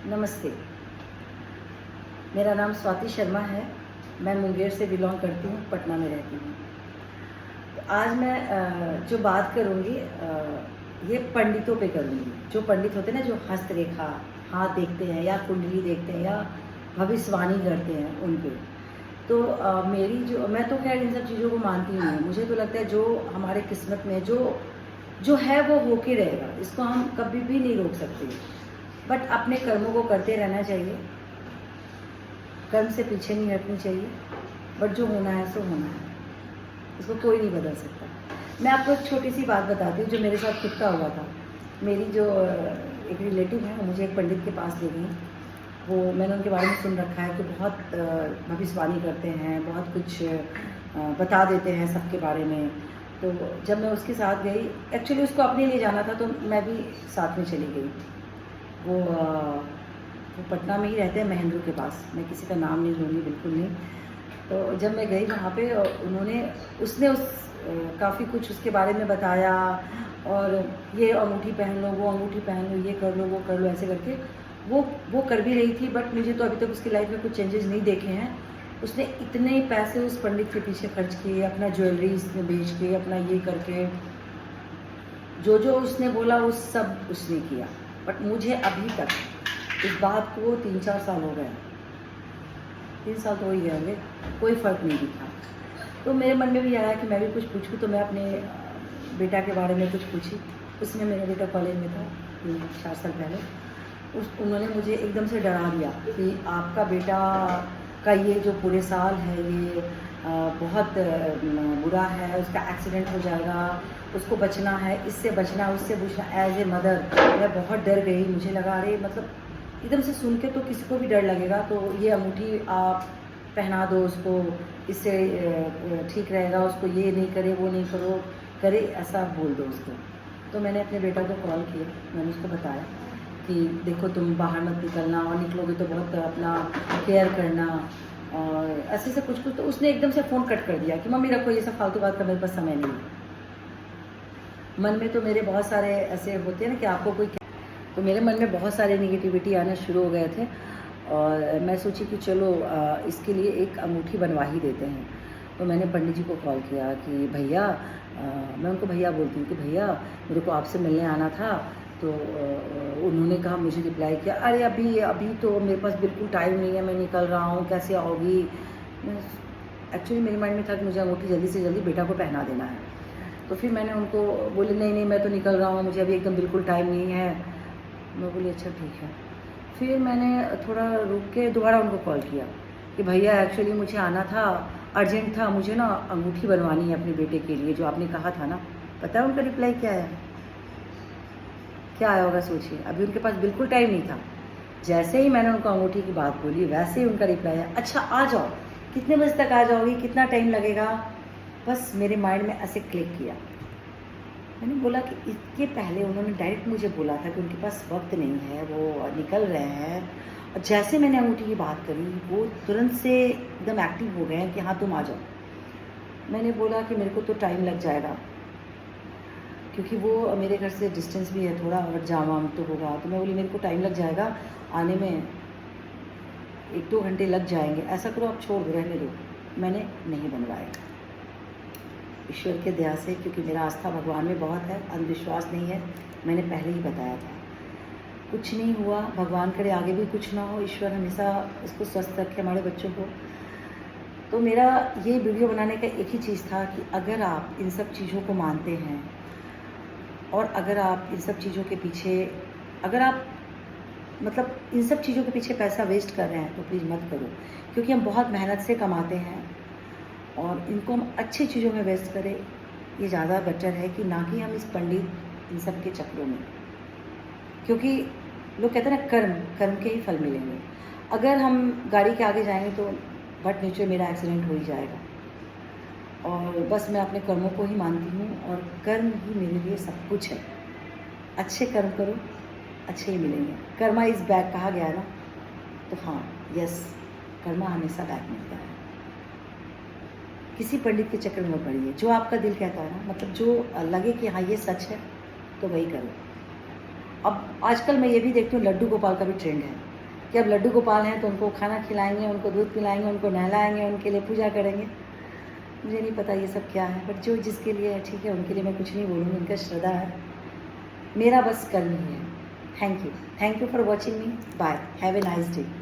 नमस्ते, मेरा नाम स्वाति शर्मा है। मैं मुंगेर से बिलोंग करती हूँ, पटना में रहती हूँ। तो आज मैं जो बात करूँगी ये पंडितों पे करूँगी। जो पंडित होते हैं ना, जो हस्तरेखा, हाथ देखते हैं या कुंडली देखते हैं या भविष्यवाणी करते हैं, उन पे। तो मैं तो खैर इन सब चीज़ों को मानती नहीं हूँ। मुझे तो लगता है जो हमारे किस्मत में जो है वो होके रहेगा, इसको हम कभी भी नहीं रोक सकते। बट अपने कर्मों को करते रहना चाहिए, कर्म से पीछे नहीं हटनी चाहिए। बट जो होना है सो होना है, इसको कोई नहीं बदल सकता। मैं आपको एक छोटी सी बात बताती हूँ जो मेरे साथ खुद का हुआ था। मेरी जो एक रिलेटिव है, वो मुझे एक पंडित के पास ले गई। वो मैंने उनके बारे में सुन रखा है कि बहुत भविष्यवाणी करते हैं, बहुत कुछ बता देते हैं सबके बारे में। तो जब मैं उसके साथ गई, एक्चुअली उसको अपने लिए जाना था, तो मैं भी साथ में चली गई। वो पटना में ही रहते हैं, महेंद्र के पास। मैं किसी का नाम नहीं लूँगी, बिल्कुल नहीं। तो जब मैं गई वहाँ पे, उसने काफ़ी कुछ उसके बारे में बताया, और ये अंगूठी पहन लो, वो अंगूठी पहन लो, ये कर लो, वो कर लो, ऐसे करके वो कर भी रही थी। बट मुझे तो अभी तक उसकी लाइफ में कुछ चेंजेस नहीं देखे हैं। उसने इतने पैसे उस पंडित के पीछे खर्च किए, अपना ज्वेलरीज में बेच के, अपना ये करके, जो जो उसने बोला वो सब उसने किया। बट मुझे अभी तक इस बात को 3-4 साल हो गए, 3 साल तो हो ही गए होंगे, कोई फ़र्क नहीं दिखा। तो मेरे मन में भी आया कि मैं भी कुछ पूछूं। तो मैं अपने बेटा के बारे में कुछ पूछी। उसमें मेरा बेटा कॉलेज में था 4 साल पहले। उन्होंने मुझे एकदम से डरा दिया कि आपका बेटा का ये जो पूरे साल है, ये बहुत बुरा है, उसका एक्सीडेंट हो जाएगा, उसको बचना है, इससे बचना, उससे बचना। एज ए मदर मैं बहुत डर गई। मुझे लगा अरे, मतलब एकदम से सुन के तो किसी को भी डर लगेगा। तो ये अंगूठी आप पहना दो उसको, इससे ठीक रहेगा, उसको ये नहीं करे, वो नहीं करे, ऐसा बोल दो उसको। तो मैंने अपने बेटा को कॉल किया, मैंने उसको बताया कि देखो, तुम बाहर मत निकलना, और निकलोगे तो बहुत अपना केयर करना, और ऐसे से कुछ। तो उसने एकदम से फ़ोन कट कर दिया कि मम्मी रखो, ये सब फालतू बात का मेरे पास समय नहीं है। मन में तो मेरे बहुत सारे ऐसे होते हैं ना कि आपको कोई, तो मेरे मन में बहुत सारे निगेटिविटी आना शुरू हो गए थे। और मैं सोची कि चलो इसके लिए एक अंगूठी बनवा ही देते हैं। तो मैंने पंडित जी को कॉल किया कि भैया, मैं उनको भैया बोलती हूँ कि भैया, मेरे को आपसे मिलने आना था। तो उन्होंने कहा, मुझे रिप्लाई किया, अरे अभी तो मेरे पास बिल्कुल टाइम नहीं है, मैं निकल रहा हूँ, कैसे आओगी। एक्चुअली मेरे माइंड में था कि मुझे अंगूठी जल्दी से जल्दी बेटा को पहना देना है। तो फिर मैंने उनको बोली, नहीं मैं तो निकल रहा हूँ, मुझे अभी एकदम बिल्कुल टाइम नहीं है। मैं बोली अच्छा ठीक है। फिर मैंने थोड़ा रुक के दोबारा उनको कॉल किया कि भैया, एक्चुअली मुझे आना था, अर्जेंट था, मुझे ना अंगूठी बनवानी है अपने बेटे के लिए, जो आपने कहा था ना। पता है उनका रिप्लाई क्या है? क्या आया होगा सोचिए। अभी उनके पास बिल्कुल टाइम नहीं था। जैसे ही मैंने उनको अंगूठी की बात बोली, वैसे ही उनका रिप्लाई है, अच्छा आ जाओ, कितने बजे तक आ जाओगी, कितना टाइम लगेगा। बस मेरे माइंड में ऐसे क्लिक किया। मैंने बोला कि इसके पहले उन्होंने डायरेक्ट मुझे बोला था कि उनके पास वक्त नहीं है, वो निकल रहे हैं। और जैसे मैंने अंगूठी की बात करी, वो तुरंत से एकदम एक्टिव हो गए हैं कि हाँ तुम आ जाओ। मैंने बोला कि मेरे को तो टाइम लग जाएगा, क्योंकि वो मेरे घर से डिस्टेंस भी है थोड़ा, और जाम वाम तो होगा। तो मैं बोली मेरे को टाइम लग जाएगा आने में, 1-2 घंटे लग जाएंगे, ऐसा करो आप छोड़ दो, रहने दो। मैंने नहीं बनवाया, ईश्वर के दया से, क्योंकि मेरा आस्था भगवान में बहुत है, अंधविश्वास नहीं है। मैंने पहले ही बताया था, कुछ नहीं हुआ, भगवान करे आगे भी कुछ ना हो, ईश्वर हमेशा इसको स्वस्थ रखे हमारे बच्चों को। तो मेरा ये वीडियो बनाने का एक ही चीज़ था कि अगर आप इन सब चीज़ों को मानते हैं, और अगर आप इन सब चीज़ों के पीछे, अगर आप मतलब इन सब चीज़ों के पीछे पैसा वेस्ट कर रहे हैं, तो प्लीज़ मत करो। क्योंकि हम बहुत मेहनत से कमाते हैं, और इनको हम अच्छी चीज़ों में वेस्ट करें, ये ज़्यादा बेटर है कि ना कि हम इस पंडित इन सब के चक्रों में। क्योंकि लोग कहते हैं ना, कर्म के ही फल मिलेंगे। अगर हम गाड़ी के आगे जाएंगे तो बट नीचे मेरा एक्सीडेंट हो ही जाएगा। और बस मैं अपने कर्मों को ही मानती हूँ, और कर्म ही मेरे लिए सब कुछ है। अच्छे कर्म करो, अच्छे ही मिलेंगे। कर्मा इज़ बैक कहा गया है ना, तो हाँ, यस, कर्मा हमेशा बैक मिलता है। किसी पंडित के चक्कर में मत पड़िए। जो आपका दिल कहता है ना, मतलब जो लगे कि हाँ ये सच है, तो वही करो। अब आजकल मैं ये भी देखती हूँ, लड्डू गोपाल का भी ट्रेंड है। कि अब लड्डू गोपाल हैं तो उनको खाना खिलाएंगे, उनको दूध पिलाएंगे, उनको नहलाएंगे, उनके लिए पूजा करेंगे। मुझे नहीं पता ये सब क्या है, बट जो जिसके लिए है ठीक है, उनके लिए मैं कुछ नहीं बोलूँगी, उनका श्रद्धा है। मेरा बस कर्म ही है। Thank you for watching me. Bye, have a nice day.